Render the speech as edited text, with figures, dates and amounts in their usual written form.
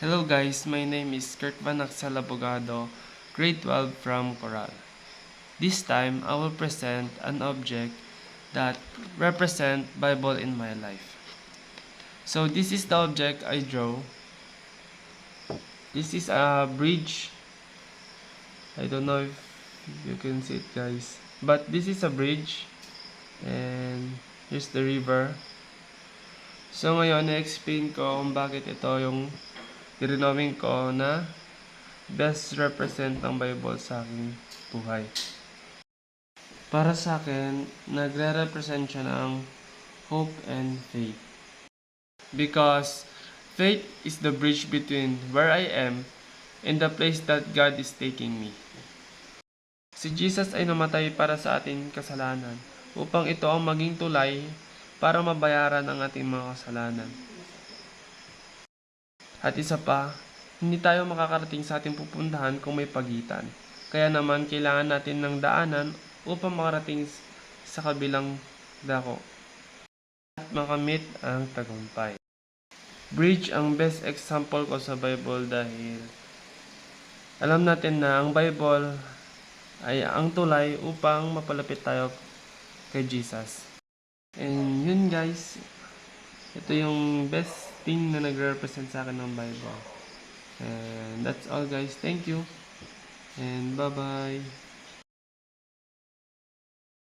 Hello guys, my name is Kurt Vanaxal Abogado, grade 12 from Coral. This time, I will present an object that represent Bible in my life. So this is the object I draw. This is a bridge. I don't know if you can see it guys. But this is a bridge. And here's the river. So ngayon, na-explain ko kung bakit ito yung tirinowing ko na best represent ng Bible sa aking buhay. Para sa akin, nagre-represent siya ng hope and faith. Because faith is the bridge between where I am and the place that God is taking me. Si Jesus ay namatay para sa ating kasalanan upang ito ang maging tulay para mabayaran ang ating mga kasalanan. At isa pa, hindi tayo makakarating sa ating pupuntahan kung may pagitan. Kaya naman kailangan natin ng daanan upang makarating sa kabilang dako at makamit ang tagumpay. Bridge ang best example ko sa Bible dahil alam natin na ang Bible ay ang tulay upang mapalapit tayo kay Jesus. And yun guys, ito yung best thing na nagre-represent sa akin ng Bible. And that's all guys. Thank you. And bye-bye.